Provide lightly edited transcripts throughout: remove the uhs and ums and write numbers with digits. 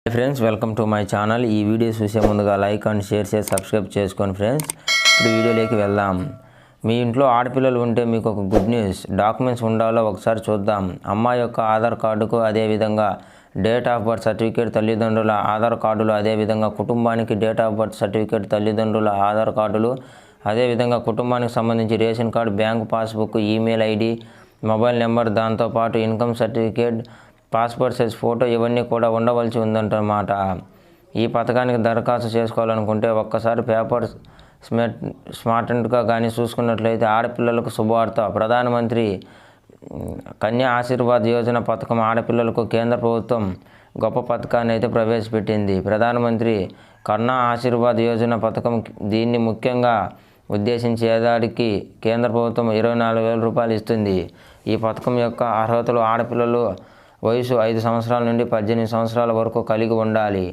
Friends welcome to my channel. ఈ video చూసే ముందుగా లైక్ అండ్ షేర్ చేసి సబ్స్క్రైబ్ చేసుకోండి ఫ్రెండ్స్. ఇప్పుడు వీడియోలోకి వెళ్దాం. మీ ఇంట్లో ఆడపిల్లలు ఉంటే మీకు ఒక గుడ్ న్యూస్. డాక్యుమెంట్స్ ఉండాలో ఒకసారి చూద్దాం. అమ్మాయి యొక్క ఆధార్ కార్డుకు, అదేవిధంగా డేట్ ఆఫ్ బర్త్ సర్టిఫికేట్, తల్లిదండ్రుల ఆధార్ కార్డులు, అదేవిధంగా కుటుంబానికి డేట్ ఆఫ్ బర్త్ సర్టిఫికేట్, తల్లిదండ్రుల ఆధార్ కార్డులు, అదేవిధంగా కుటుంబానికి సంబంధించి ration card, bank passbook, email ID, mobile number, దాంతోపాటు income certificate, passport size photo, ఇవన్నీ కూడా ఉండవలసి ఉందన్నమాట. ఈ పథకానికి దరఖాస్తు చేసుకోవాలనుకుంటే ఒక్కసారి పేపర్ స్మార్ట్గా కానీ చూసుకున్నట్లయితే ఆడపిల్లలకు శుభవార్త. ప్రధానమంత్రి కన్యా ఆశీర్వాద్ యోజన పథకం ఆడపిల్లలకు కేంద్ర ప్రభుత్వం గొప్ప పథకాన్ని అయితే ప్రవేశపెట్టింది. ప్రధానమంత్రి కన్యా ఆశీర్వాద్ యోజన పథకం దీన్ని ముఖ్యంగా ఉద్దేశించి ఏడాదికి కేంద్ర ప్రభుత్వం 24,000 రూపాయలు ఇస్తుంది. ఈ పథకం యొక్క అర్హతలు ఆడపిల్లలు వయసు 5 సంవత్సరాల నుండి 18 సంవత్సరాల వరకు కలిగి ఉండాలి.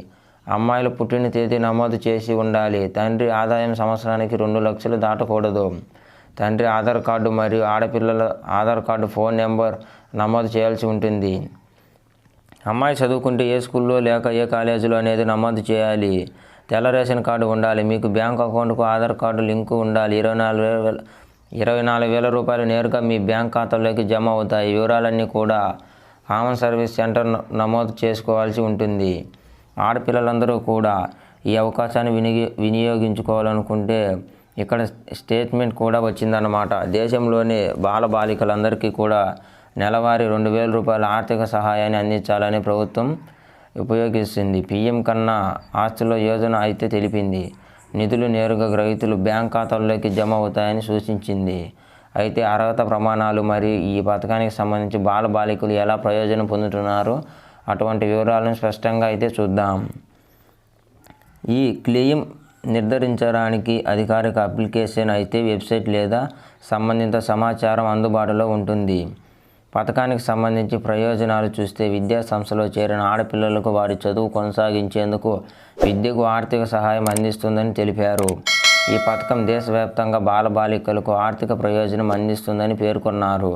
అమ్మాయిలు పుట్టిన తేదీ నమోదు చేసి ఉండాలి. తండ్రి ఆదాయం సంవత్సరానికి 2 లక్షలు దాటకూడదు. తండ్రి ఆధార్ కార్డు మరియు ఆడపిల్లల ఆధార్ కార్డు ఫోన్ నెంబర్ నమోదు చేయాల్సి ఉంటుంది. అమ్మాయి చదువుకుంటే ఏ స్కూల్లో లేక ఏ కాలేజీలో అనేది నమోదు చేయాలి. తెల్ల రేషన్ కార్డు ఉండాలి. మీకు బ్యాంక్ అకౌంట్కు ఆధార్ కార్డు లింకు ఉండాలి. 24,000 రూపాయలు నేరుగా మీ బ్యాంక్ ఖాతాలోకి జమ అవుతాయి. వివరాలన్నీ కూడా కామన్ సర్వీస్ సెంటర్ నమోదు చేసుకోవాల్సి ఉంటుంది. ఆడపిల్లలందరూ కూడా ఈ అవకాశాన్ని వినియోగించుకోవాలనుకుంటే ఇక్కడ స్టేట్మెంట్ కూడా వచ్చిందన్నమాట. దేశంలోని బాలబాలికలందరికీ కూడా నెలవారీ 2,000 రూపాయల ఆర్థిక సహాయాన్ని అందించాలని ప్రభుత్వం ఉపయోగిస్తుంది. పీఎం కన్నా ఆస్తుల యోజన అయితే తెలిపింది. నిధులు నేరుగా రైతులు బ్యాంక్ ఖాతాల్లోకి జమ అవుతాయని సూచించింది. అయితే అర్హత ప్రమాణాలు మరియు ఈ పథకానికి సంబంధించి బాలబాలికలు ఎలా ప్రయోజనం పొందుతున్నారో అటువంటి వివరాలను స్పష్టంగా అయితే చూద్దాం. ఈ క్లెయిమ్ నిర్ధారించడానికి అధికారిక అప్లికేషన్ అయితే వెబ్సైట్ లేదా సంబంధిత సమాచారం అందుబాటులో ఉంటుంది. పథకానికి సంబంధించి ప్రయోజనాలు చూస్తే విద్యా సంస్థలో చేరిన ఆడపిల్లలకు వారి చదువు కొనసాగించేందుకు విద్యకు ఆర్థిక సహాయం అందిస్తుందని తెలిపారు. ఈ పథకం దేశవ్యాప్తంగా బాలబాలికలకు ఆర్థిక ప్రయోజనం అందిస్తుందని పేర్కొన్నారు.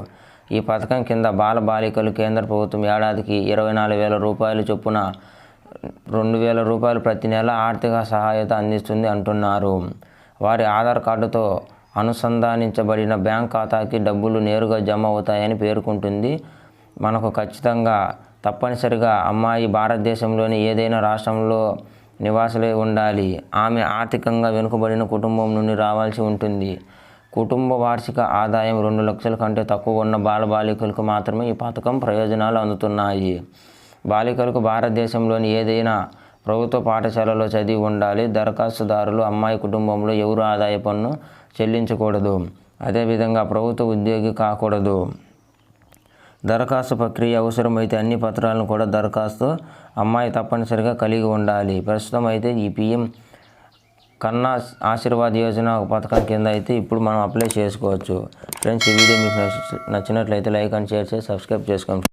ఈ పథకం కింద బాలబాలికలు కేంద్ర ప్రభుత్వం ఏడాదికి 24,000 రూపాయలు చొప్పున 2,000 రూపాయలు ప్రతి నెల ఆర్థిక సహాయత అందిస్తుంది అంటున్నారు. వారి ఆధార్ కార్డుతో అనుసంధానించబడిన బ్యాంక్ ఖాతాకి డబ్బులు నేరుగా జమ అవుతాయని పేర్కొంటుంది. మనకు ఖచ్చితంగా తప్పనిసరిగా అమ్మాయి భారతదేశంలోని ఏదైనా రాష్ట్రంలో నివాసులై ఉండాలి. ఆమె ఆర్థికంగా వెనుకబడిన కుటుంబం నుండి రావాల్సి ఉంటుంది. కుటుంబ వార్షిక ఆదాయం 2 లక్షల కంటే తక్కువ ఉన్న బాలబాలికలకు మాత్రమే ఈ పథకం ప్రయోజనాలు అందుతున్నాయి. బాలికలకు భారతదేశంలోని ఏదైనా ప్రభుత్వ పాఠశాలలో చదివి ఉండాలి. దరఖాస్తుదారులు అమ్మాయి కుటుంబంలో ఎవరు ఆదాయ పన్ను చెల్లించకూడదు. అదేవిధంగా ప్రభుత్వ ఉద్యోగి కాకూడదు. దరఖాస్తు ప్రక్రియ అవసరమైతే అన్ని పత్రాలను కూడా దరఖాస్తు అమ్మాయి తప్పనిసరిగా కలిగి ఉండాలి. ప్రస్తుతం అయితే ఈ పీఎం కన్నా ఆశీర్వాద్ యోజన పథకం కింద అయితే ఇప్పుడు మనం అప్లై చేసుకోవచ్చు. ఫ్రెండ్స్, ఈ వీడియో మీకు నచ్చినట్లయితే లైక్ అండ్ షేర్ చేసి సబ్స్క్రైబ్ చేసుకోండి.